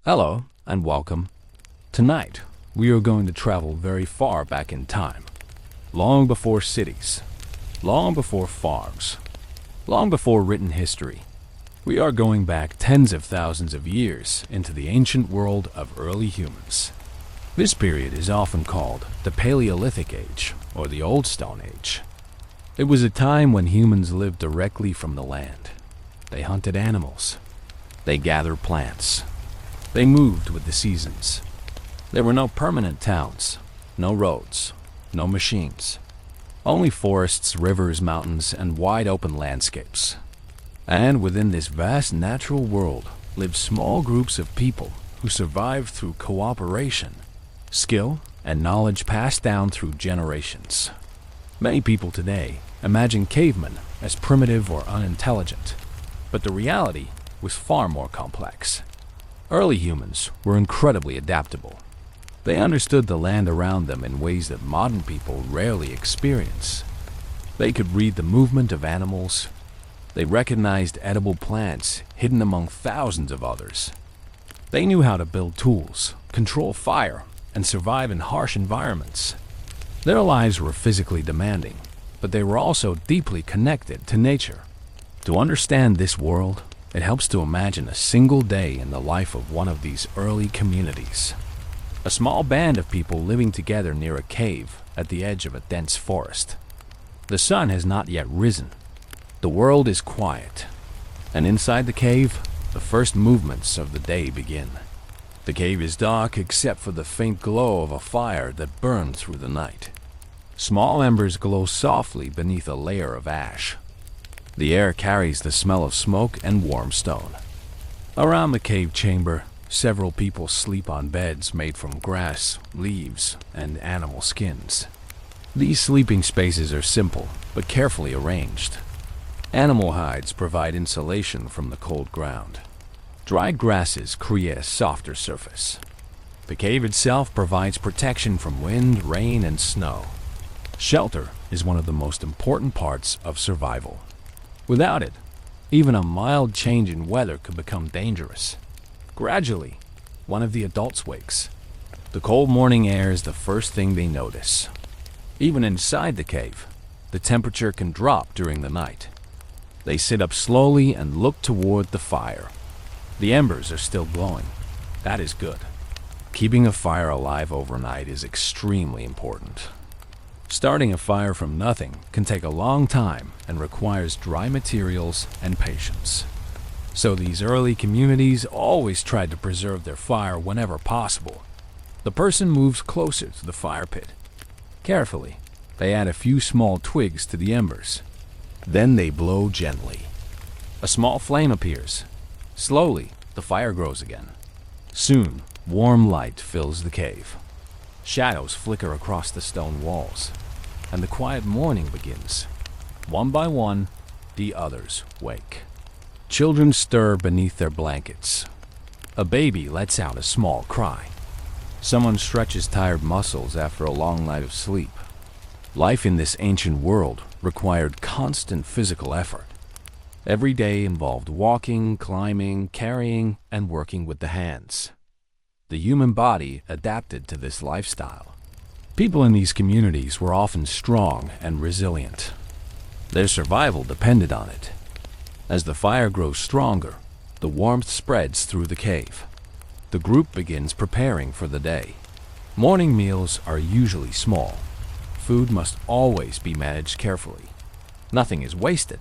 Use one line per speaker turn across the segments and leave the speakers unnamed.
Hello and welcome. Tonight, we are going to travel very far back in time. Long before cities, long before farms, long before written history. We are going back tens of thousands of years into the ancient world of early humans. This period is often called the Paleolithic Age or the Old Stone Age. It was a time when humans lived directly from the land. They hunted animals. They gathered plants. They moved with the seasons. There were no permanent towns, no roads, no machines. Only forests, rivers, mountains, and wide open landscapes. And within this vast natural world lived small groups of people who survived through cooperation, skill, and knowledge passed down through generations. Many people today imagine cavemen as primitive or unintelligent, but the reality was far more complex. Early humans were incredibly adaptable. They understood the land around them in ways that modern people rarely experience. They could read the movement of animals. They recognized edible plants hidden among thousands of others. They knew how to build tools, control fire, and survive in harsh environments. Their lives were physically demanding, but they were also deeply connected to nature. To understand this world, it helps to imagine a single day in the life of one of these early communities. A small band of people living together near a cave at the edge of a dense forest. The sun has not yet risen. The world is quiet, and inside the cave, the first movements of the day begin. The cave is dark except for the faint glow of a fire that burns through the night. Small embers glow softly beneath a layer of ash. The air carries the smell of smoke and warm stone. Around the cave chamber, several people sleep on beds made from grass, leaves, and animal skins. These sleeping spaces are simple, but carefully arranged. Animal hides provide insulation from the cold ground. Dried grasses create a softer surface. The cave itself provides protection from wind, rain, and snow. Shelter is one of the most important parts of survival. Without it, even a mild change in weather could become dangerous. Gradually, one of the adults wakes. The cold morning air is the first thing they notice. Even inside the cave, the temperature can drop during the night. They sit up slowly and look toward the fire. The embers are still glowing. That is good. Keeping a fire alive overnight is extremely important. Starting a fire from nothing can take a long time and requires dry materials and patience. So these early communities always tried to preserve their fire whenever possible. The person moves closer to the fire pit. Carefully, they add a few small twigs to the embers. Then they blow gently. A small flame appears. Slowly, the fire grows again. Soon, warm light fills the cave. Shadows flicker across the stone walls, and the quiet morning begins. One by one, the others wake. Children stir beneath their blankets. A baby lets out a small cry. Someone stretches tired muscles after a long night of sleep. Life in this ancient world required constant physical effort. Every day involved walking, climbing, carrying, and working with the hands. The human body adapted to this lifestyle. People in these communities were often strong and resilient. Their survival depended on it. As the fire grows stronger, the warmth spreads through the cave. The group begins preparing for the day. Morning meals are usually small. Food must always be managed carefully. Nothing is wasted.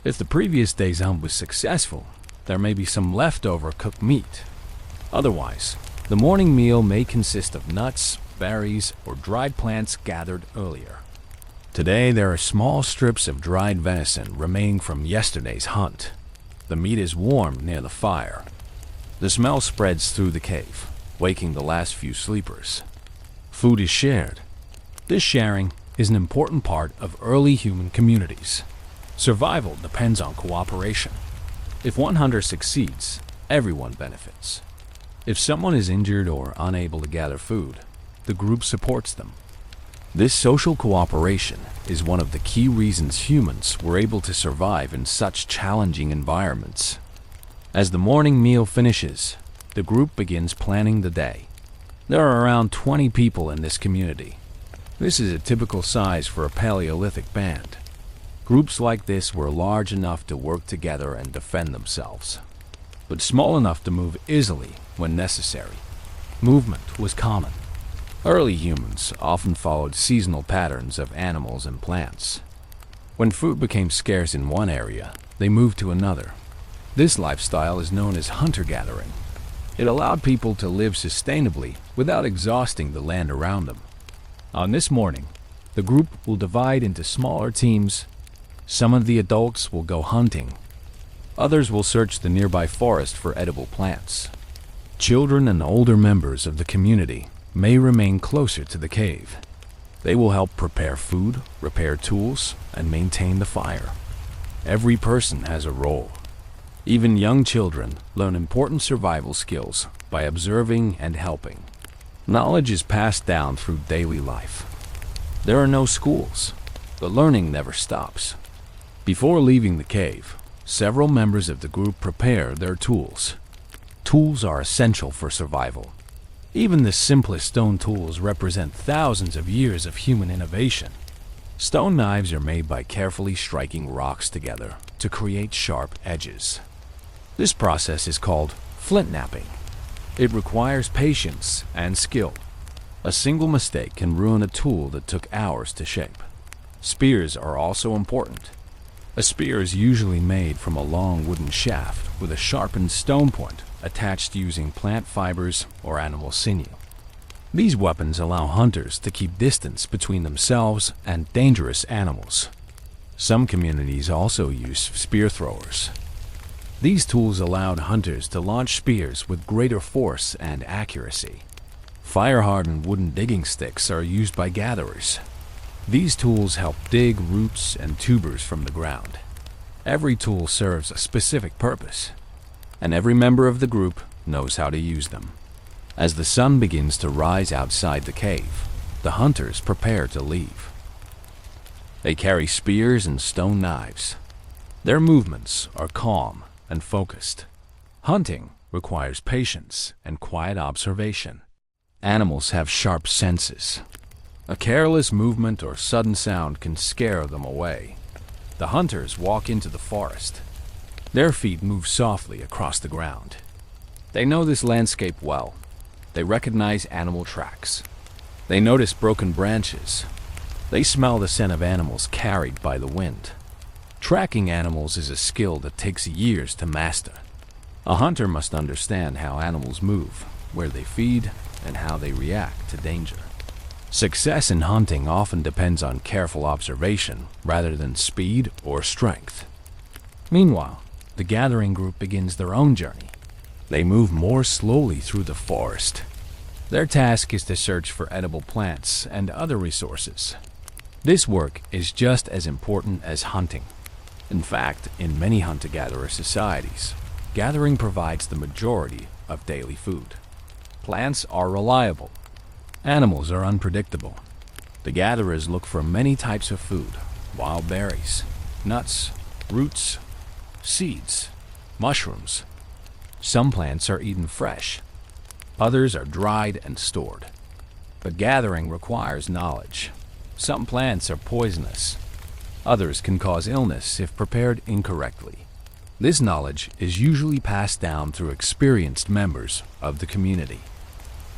If the previous day's hunt was successful, there may be some leftover cooked meat. Otherwise, the morning meal may consist of nuts, berries, or dried plants gathered earlier. Today, there are small strips of dried venison remaining from yesterday's hunt. The meat is warmed near the fire. The smell spreads through the cave, waking the last few sleepers. Food is shared. This sharing is an important part of early human communities. Survival depends on cooperation. If one hunter succeeds, everyone benefits. If someone is injured or unable to gather food, the group supports them. This social cooperation is one of the key reasons humans were able to survive in such challenging environments. As the morning meal finishes, the group begins planning the day. There are around 20 people in this community. This is a typical size for a Paleolithic band. Groups like this were large enough to work together and defend themselves, but small enough to move easily when necessary. Movement was common. Early humans often followed seasonal patterns of animals and plants. When food became scarce in one area, they moved to another. This lifestyle is known as hunter-gathering. It allowed people to live sustainably without exhausting the land around them. On this morning, the group will divide into smaller teams. Some of the adults will go hunting. Others will search the nearby forest for edible plants. Children and older members of the community may remain closer to the cave. They will help prepare food, repair tools, and maintain the fire. Every person has a role. Even young children learn important survival skills by observing and helping. Knowledge is passed down through daily life. There are no schools, but learning never stops. Before leaving the cave, several members of the group prepare their tools. Tools are essential for survival. Even the simplest stone tools represent thousands of years of human innovation. Stone knives are made by carefully striking rocks together to create sharp edges. This process is called flint knapping. It requires patience and skill. A single mistake can ruin a tool that took hours to shape. Spears are also important. A spear is usually made from a long wooden shaft with a sharpened stone point attached using plant fibers or animal sinew. These weapons allow hunters to keep distance between themselves and dangerous animals. Some communities also use spear throwers. These tools allowed hunters to launch spears with greater force and accuracy. Fire-hardened wooden digging sticks are used by gatherers. These tools help dig roots and tubers from the ground. Every tool serves a specific purpose, and every member of the group knows how to use them. As the sun begins to rise outside the cave, the hunters prepare to leave. They carry spears and stone knives. Their movements are calm and focused. Hunting requires patience and quiet observation. Animals have sharp senses. A careless movement or sudden sound can scare them away. The hunters walk into the forest. Their feet move softly across the ground. They know this landscape well. They recognize animal tracks. They notice broken branches. They smell the scent of animals carried by the wind. Tracking animals is a skill that takes years to master. A hunter must understand how animals move, where they feed, and how they react to danger. Success in hunting often depends on careful observation rather than speed or strength. Meanwhile, the gathering group begins their own journey. They move more slowly through the forest. Their task is to search for edible plants and other resources. This work is just as important as hunting. In fact, in many hunter-gatherer societies, gathering provides the majority of daily food. Plants are reliable. Animals are unpredictable. The gatherers look for many types of food: wild berries, nuts, roots, seeds, mushrooms. Some plants are eaten fresh. Others are dried and stored. But gathering requires knowledge. Some plants are poisonous. Others can cause illness if prepared incorrectly. This knowledge is usually passed down through experienced members of the community.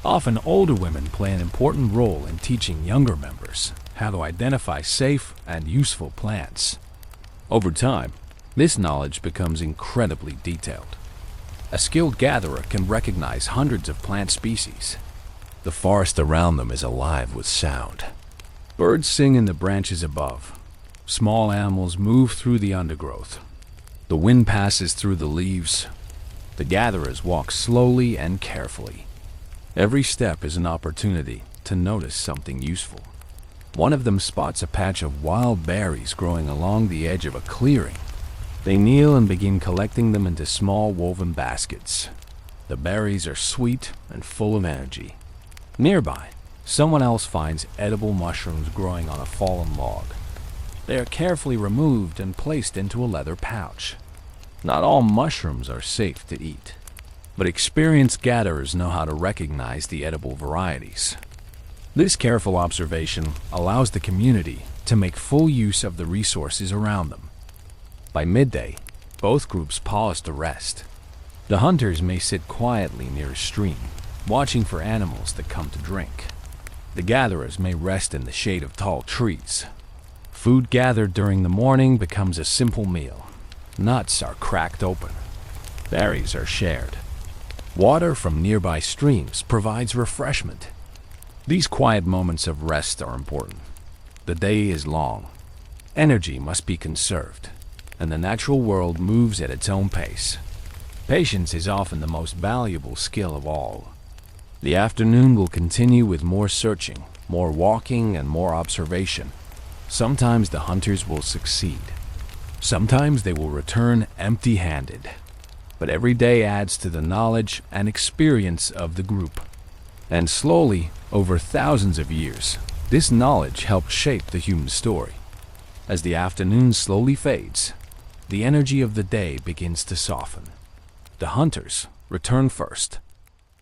Often older women play an important role in teaching younger members how to identify safe and useful plants. Over time, this knowledge becomes incredibly detailed. A skilled gatherer can recognize hundreds of plant species. The forest around them is alive with sound. Birds sing in the branches above. Small animals move through the undergrowth. The wind passes through the leaves. The gatherers walk slowly and carefully. Every step is an opportunity to notice something useful. One of them spots a patch of wild berries growing along the edge of a clearing. They kneel and begin collecting them into small woven baskets. The berries are sweet and full of energy. Nearby, someone else finds edible mushrooms growing on a fallen log. They are carefully removed and placed into a leather pouch. Not all mushrooms are safe to eat. but experienced gatherers know how to recognize the edible varieties. This careful observation allows the community to make full use of the resources around them. By midday, both groups pause to rest. The hunters may sit quietly near a stream, watching for animals that come to drink. The gatherers may rest in the shade of tall trees. Food gathered during the morning becomes a simple meal. Nuts are cracked open. Berries are shared. Water from nearby streams provides refreshment. These quiet moments of rest are important. The day is long. Energy must be conserved, and the natural world moves at its own pace. Patience is often the most valuable skill of all. The afternoon will continue with more searching, more walking, and more observation. Sometimes the hunters will succeed. Sometimes they will return empty-handed. But every day adds to the knowledge and experience of the group. And slowly, over thousands of years, this knowledge helped shape the human story. As the afternoon slowly fades, the energy of the day begins to soften. The hunters return first.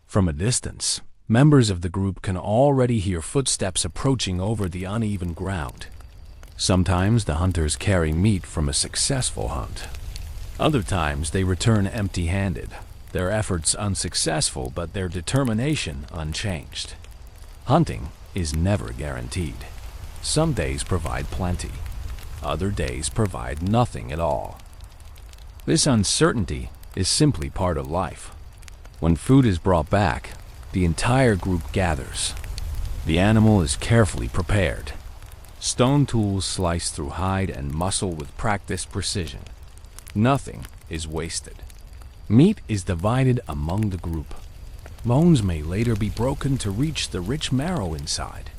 From a distance, members of the group can already hear footsteps approaching over the uneven ground. Sometimes the hunters carry meat from a successful hunt. Other times they return empty-handed, their efforts unsuccessful but their determination unchanged. Hunting is never guaranteed. Some days provide plenty. Other days provide nothing at all. This uncertainty is simply part of life. When food is brought back, the entire group gathers. The animal is carefully prepared. Stone tools slice through hide and muscle with practiced precision. Nothing is wasted. Meat is divided among the group. Bones may later be broken to reach the rich marrow inside.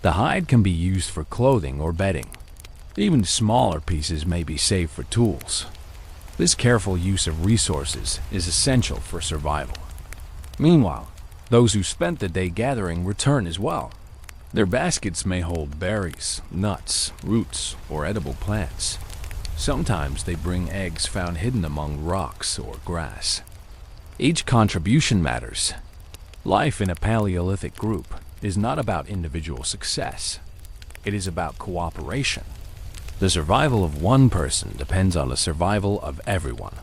The hide can be used for clothing or bedding. Even smaller pieces may be saved for tools. This careful use of resources is essential for survival. Meanwhile, those who spent the day gathering return as well. Their baskets may hold berries, nuts, roots, or edible plants. Sometimes they bring eggs found hidden among rocks or grass. Each contribution matters. Life in a Paleolithic group is not about individual success. It is about cooperation. The survival of one person depends on the survival of everyone.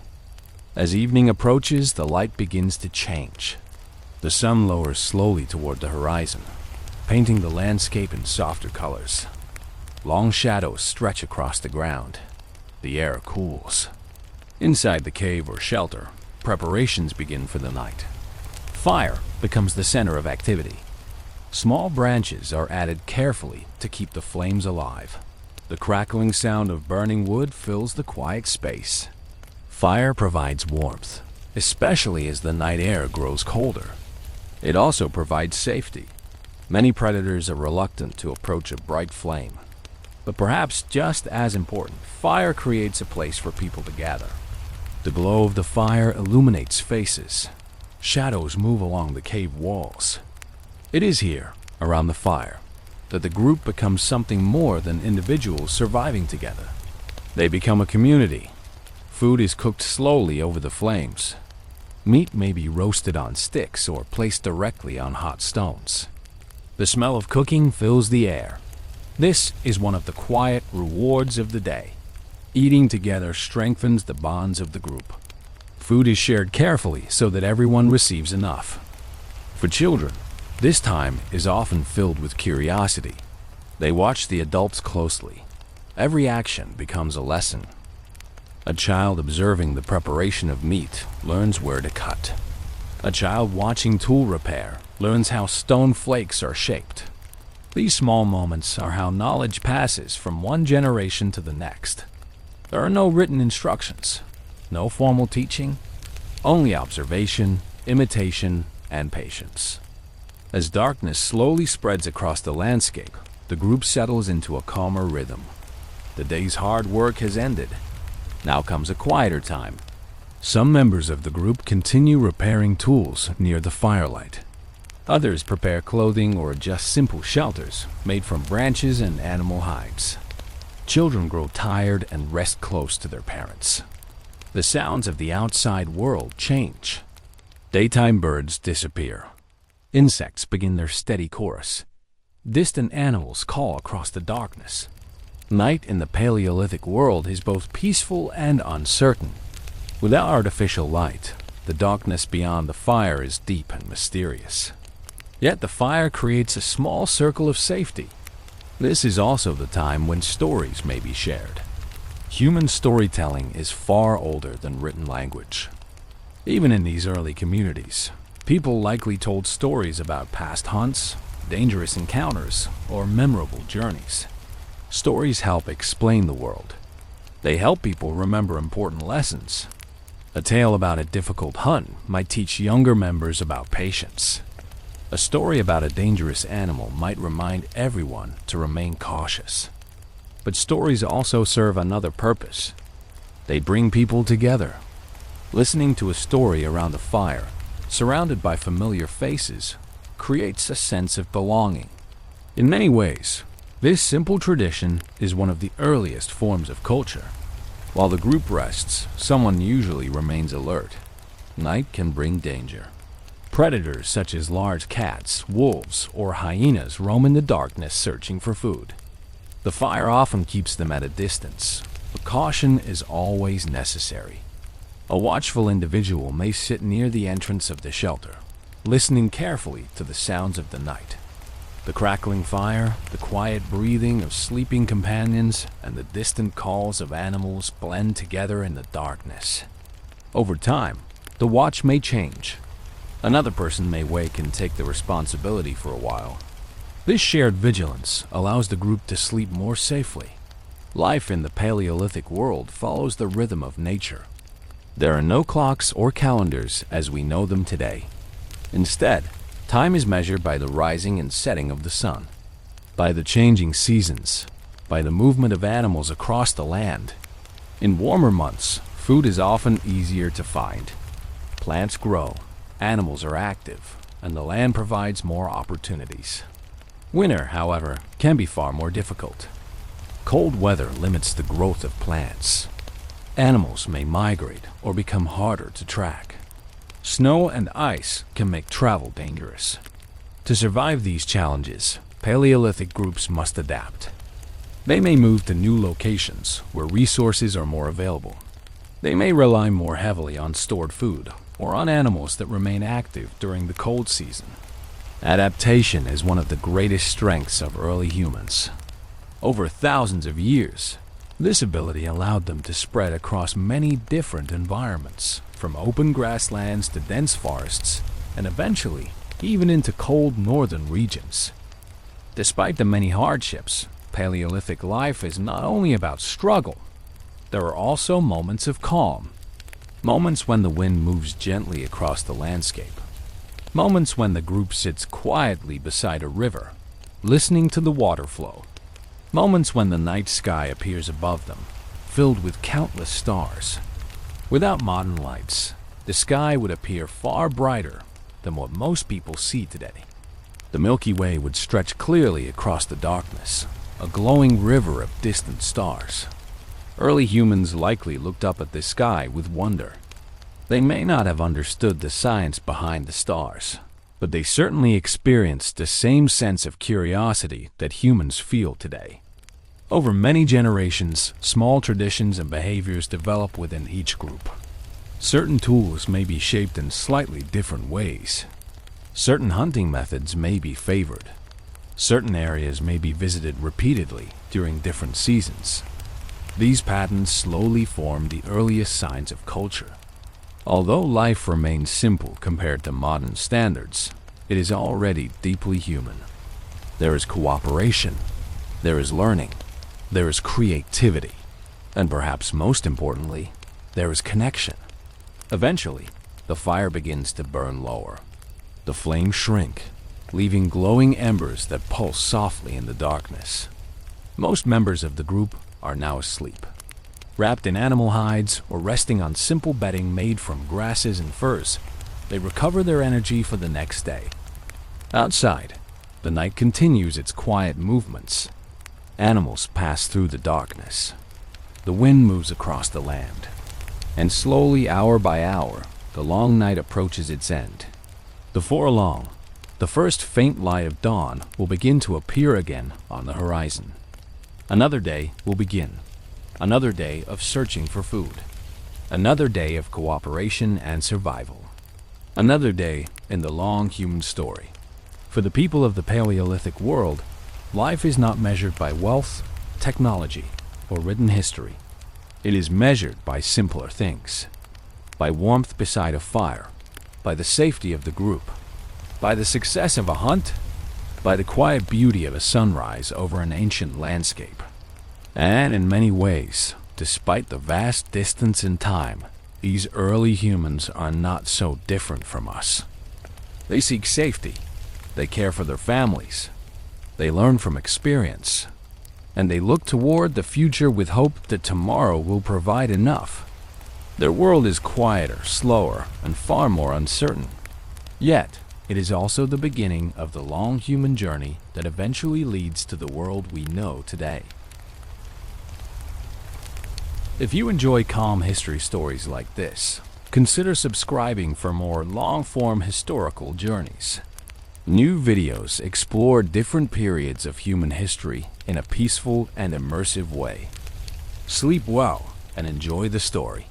As evening approaches, the light begins to change. The sun lowers slowly toward the horizon, painting the landscape in softer colors. Long shadows stretch across the ground. The air cools. Inside the cave or shelter, preparations begin for the night. Fire becomes the center of activity. Small branches are added carefully to keep the flames alive. The crackling sound of burning wood fills the quiet space. Fire provides warmth, especially as the night air grows colder. It also provides safety. Many predators are reluctant to approach a bright flame. But perhaps just as important, fire creates a place for people to gather. The glow of the fire illuminates faces. Shadows move along the cave walls. It is here, around the fire, that the group becomes something more than individuals surviving together. They become a community. Food is cooked slowly over the flames. Meat may be roasted on sticks or placed directly on hot stones. The smell of cooking fills the air. This is one of the quiet rewards of the day. Eating together strengthens the bonds of the group. Food is shared carefully so that everyone receives enough. For children, this time is often filled with curiosity. They watch the adults closely. Every action becomes a lesson. A child observing the preparation of meat learns where to cut. A child watching tool repair learns how stone flakes are shaped. These small moments are how knowledge passes from one generation to the next. There are no written instructions, no formal teaching, only observation, imitation, and patience. As darkness slowly spreads across the landscape, the group settles into a calmer rhythm. The day's hard work has ended. Now comes a quieter time. Some members of the group continue repairing tools near the firelight. Others prepare clothing or adjust simple shelters made from branches and animal hides. Children grow tired and rest close to their parents. The sounds of the outside world change. Daytime birds disappear. Insects begin their steady chorus. Distant animals call across the darkness. Night in the Paleolithic world is both peaceful and uncertain. Without artificial light, the darkness beyond the fire is deep and mysterious. Yet the fire creates a small circle of safety. This is also the time when stories may be shared. Human storytelling is far older than written language. Even in these early communities, people likely told stories about past hunts, dangerous encounters, or memorable journeys. Stories help explain the world. They help people remember important lessons. A tale about a difficult hunt might teach younger members about patience. A story about a dangerous animal might remind everyone to remain cautious. But stories also serve another purpose. They bring people together. Listening to a story around a fire, surrounded by familiar faces, creates a sense of belonging. In many ways, this simple tradition is one of the earliest forms of culture. While the group rests, someone usually remains alert. Night can bring danger. Predators such as large cats, wolves, or hyenas roam in the darkness searching for food. The fire often keeps them at a distance, but caution is always necessary. A watchful individual may sit near the entrance of the shelter, listening carefully to the sounds of the night. The crackling fire, the quiet breathing of sleeping companions, and the distant calls of animals blend together in the darkness. Over time, the watch may change. Another person may wake and take the responsibility for a while. This shared vigilance allows the group to sleep more safely. Life in the Paleolithic world follows the rhythm of nature. There are no clocks or calendars as we know them today. Instead, time is measured by the rising and setting of the sun, by the changing seasons, by the movement of animals across the land. In warmer months, food is often easier to find. Plants grow, animals are active, and the land provides more opportunities. Winter, however, can be far more difficult. Cold weather limits the growth of plants. Animals may migrate or become harder to track. Snow and ice can make travel dangerous. To survive these challenges, Paleolithic groups must adapt. They may move to new locations where resources are more available. They may rely more heavily on stored food or on animals that remain active during the cold season. Adaptation is one of the greatest strengths of early humans. Over thousands of years, this ability allowed them to spread across many different environments, from open grasslands to dense forests, and eventually even into cold northern regions. Despite the many hardships, Paleolithic life is not only about struggle. There are also moments of calm. Moments when the wind moves gently across the landscape. Moments when the group sits quietly beside a river, listening to the water flow. Moments when the night sky appears above them, filled with countless stars. Without modern lights, the sky would appear far brighter than what most people see today. The Milky Way would stretch clearly across the darkness, a glowing river of distant stars. Early humans likely looked up at the sky with wonder. They may not have understood the science behind the stars, but they certainly experienced the same sense of curiosity that humans feel today. Over many generations, small traditions and behaviors develop within each group. Certain tools may be shaped in slightly different ways. Certain hunting methods may be favored. Certain areas may be visited repeatedly during different seasons. These patterns slowly form the earliest signs of culture. Although life remains simple compared to modern standards, it is already deeply human. There is cooperation, there is learning, there is creativity, and perhaps most importantly, there is connection. Eventually, the fire begins to burn lower. The flames shrink, leaving glowing embers that pulse softly in the darkness. Most members of the group are now asleep, wrapped in animal hides or resting on simple bedding made from grasses and furs. They recover their energy for the next day. Outside, the night continues its quiet movements. Animals pass through the darkness. The wind moves across the land. And slowly, hour by hour, the long night approaches its end. Before long, the first faint light of dawn will begin to appear again on the horizon. Another day will begin. Another day of searching for food. Another day of cooperation and survival. Another day in the long human story. For the people of the Paleolithic world, life is not measured by wealth, technology, or written history. It is measured by simpler things. By warmth beside a fire, by the safety of the group, by the success of a hunt, by the quiet beauty of a sunrise over an ancient landscape. And in many ways, despite the vast distance in time, these early humans are not so different from us. They seek safety, they care for their families, they learn from experience, and they look toward the future with hope that tomorrow will provide enough. Their world is quieter, slower, and far more uncertain. Yet, it is also the beginning of the long human journey that eventually leads to the world we know today. If you enjoy calm history stories like this, consider subscribing for more long-form historical journeys. New videos explore different periods of human history in a peaceful and immersive way. Sleep well and enjoy the story.